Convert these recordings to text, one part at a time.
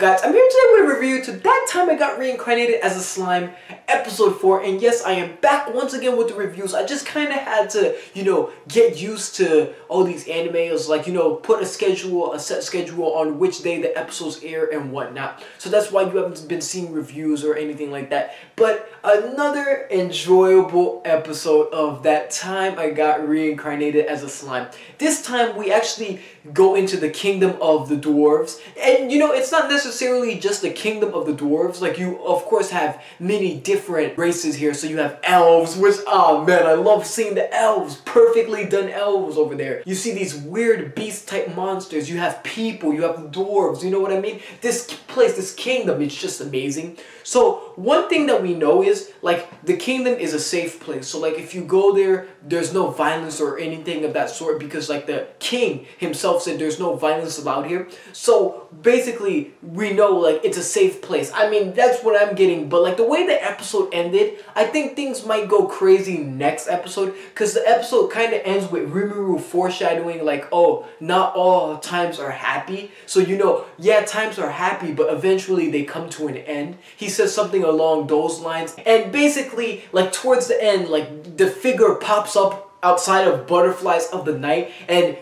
guys, I'm here today with a review to That Time I Got Reincarnated as a Slime, episode 4, and yes, I am back once again with the reviews. I just kind of had to, get used to all these animes, like, put a set schedule on which day the episodes air and whatnot. So that's why you haven't been seeing reviews or anything like that. But another enjoyable episode of That Time I Got Reincarnated as a Slime. This time we actually go into the kingdom of the dwarves, and it's not necessarily just the kingdom of the dwarves. Like, you of course have many different races here. So you have elves, which, oh man, I love seeing the elves, perfectly done elves over there. You see these weird beast type monsters, you have people, you have the dwarves, you know what I mean? This place, this kingdom, it's just amazing. So one thing that we know is, like, the kingdom is a safe place. So like, if you go there, there's no violence or anything of that sort, because like the king himself said there's no violence allowed here. So basically we know, like, it's a safe place. I mean, that's what I'm getting. But like, the way the episode ended, I think things might go crazy next episode, because the episode kind of ends with Rimuru foreshadowing, like, oh, not all times are happy. So yeah, times are happy, but eventually they come to an end. He says something along those lines, and basically, like, towards the end, like, the figure pops up outside of Butterflies of the Night, and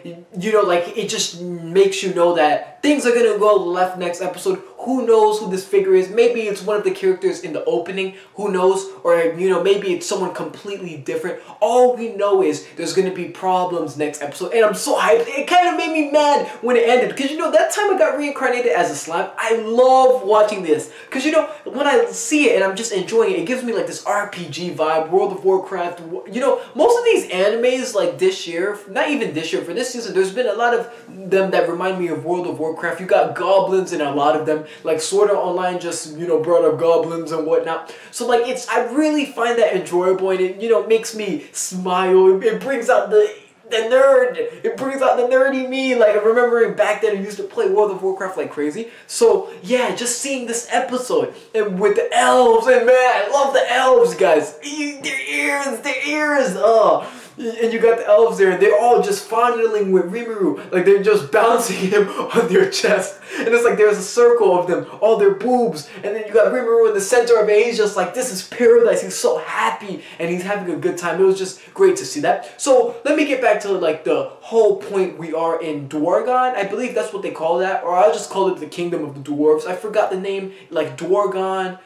like, it just makes you know that things are gonna go left next episode. Who knows who this figure is? Maybe it's one of the characters in the opening, who knows? Or maybe it's someone completely different. All we know is there's gonna be problems next episode, and I'm so hyped. It kind of made me mad when it ended, because That Time I Got Reincarnated as a Slime, I love watching this, because when I see it and I'm just enjoying it, it gives me like this RPG vibe, World of Warcraft. Most of these animes, like, this year, not even this year, for this season, there's been a lot of them that remind me of World of Warcraft. You got goblins in a lot of them, like Sword Art Online just brought up goblins and whatnot. So like, I really find that enjoyable, and it makes me smile. It brings out the nerd. It brings out the nerdy me. Like, remembering back then I used to play World of Warcraft like crazy. So yeah, just seeing this episode and with the elves, and man, I love the elves, guys. Their ears, oh. And you got the elves there, and they're all just fondling with Rimuru. Like, they're just bouncing him on their chest. And it's like there's a circle of them, all their boobs. And then you got Rimuru in the center of it. He's just like, this is paradise. He's so happy, and he's having a good time. It was just great to see that. So let me get back to, like, the whole point. We are in Dwargon. I believe that's what they call that. Or I'll just call it the Kingdom of the Dwarves. I forgot the name. Like, Dwargon.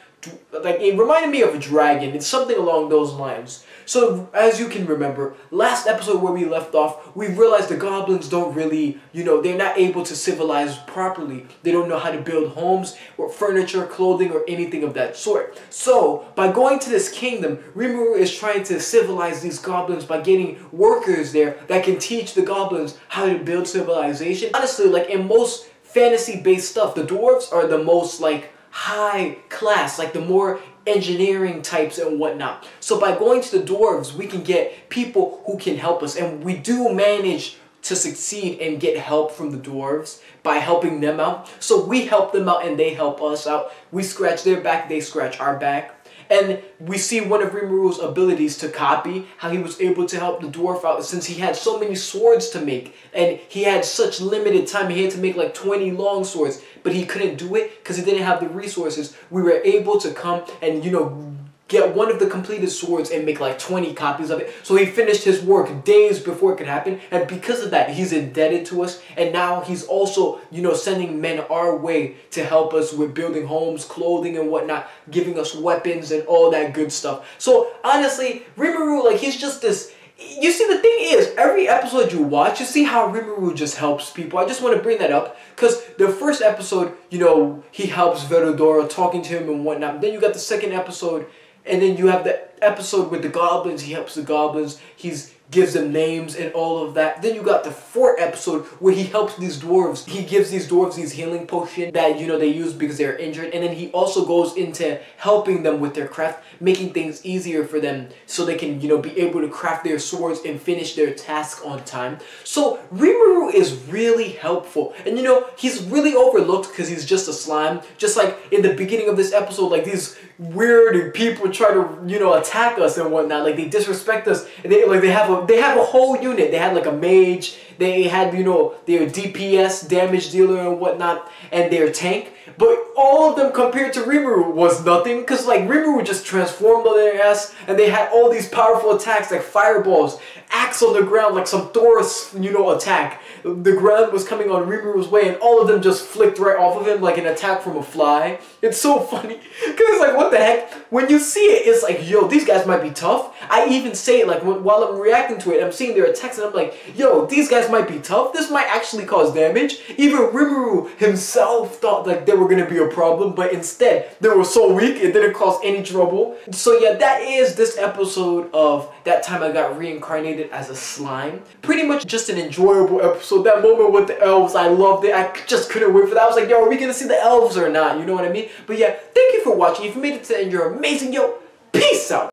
Like, it reminded me of a dragon. It's something along those lines. So, as you can remember, last episode where we left off, we realized the goblins don't really, they're not able to civilize properly. They don't know how to build homes or furniture, clothing, or anything of that sort. So, by going to this kingdom, Rimuru is trying to civilize these goblins by getting workers there that can teach the goblins how to build civilization. Honestly, like, in most fantasy-based stuff, the dwarves are the most, like, high class, like the more engineering types and whatnot. So by going to the dwarves, we can get people who can help us, and we do manage to succeed and get help from the dwarves by helping them out. So we help them out and they help us out. We scratch their back, they scratch our back. And we see one of Rimuru's abilities to copy, how he was able to help the dwarf out since he had so many swords to make. And he had such limited time. He had to make like 20 long swords, but he couldn't do it because he didn't have the resources. We were able to come and, get one of the completed swords and make like 20 copies of it. So he finished his work days before it could happen, and because of that, he's indebted to us. And now he's also, sending men our way to help us with building homes, clothing, and whatnot, giving us weapons and all that good stuff. So honestly, Rimuru, like, he's just this. You see, the thing is, every episode you watch, you see how Rimuru just helps people. I just want to bring that up, because the first episode, he helps Verodora, talking to him and whatnot. Then you got the second episode, and then you have the episode with the goblins. He helps the goblins. He gives them names and all of that. Then you got the fourth episode where he helps these dwarves. He gives these dwarves these healing potions that, they use because they're injured. And then he also goes into helping them with their craft, making things easier for them so they can, be able to craft their swords and finish their task on time. So Rimuru is really helpful. And, he's really overlooked because he's just a slime. Just like in the beginning of this episode, like, these weird people try to, attack us and whatnot. Like they disrespect us. And they have a whole unit. They had like a mage. They had, you know, their DPS, damage dealer and whatnot, and their tank. But all of them compared to Rimuru was nothing, because like Rimuru just transformed on their ass, and they had all these powerful attacks like fireballs, axe on the ground, like some Thor's, you know, attack. The ground was coming on Rimuru's way, and all of them just flicked right off of him like an attack from a fly. It's so funny, because it's like, what the heck? When you see it, it's like, yo, these guys might be tough. I even say it like while I'm reacting to it, I'm seeing their attacks, and I'm like, yo, these guys might be tough. This might actually cause damage. Even Rimuru himself thought like they were gonna be a problem, but instead they were so weak it didn't cause any trouble. So yeah, that is this episode of That Time I Got Reincarnated as a Slime. Pretty much just an enjoyable episode. That moment with the elves, I loved it. I just couldn't wait for that. I was like, yo, are we gonna see the elves or not? You know what I mean? But yeah, thank you for watching. If you made it to the end, you're amazing. Yo, peace out.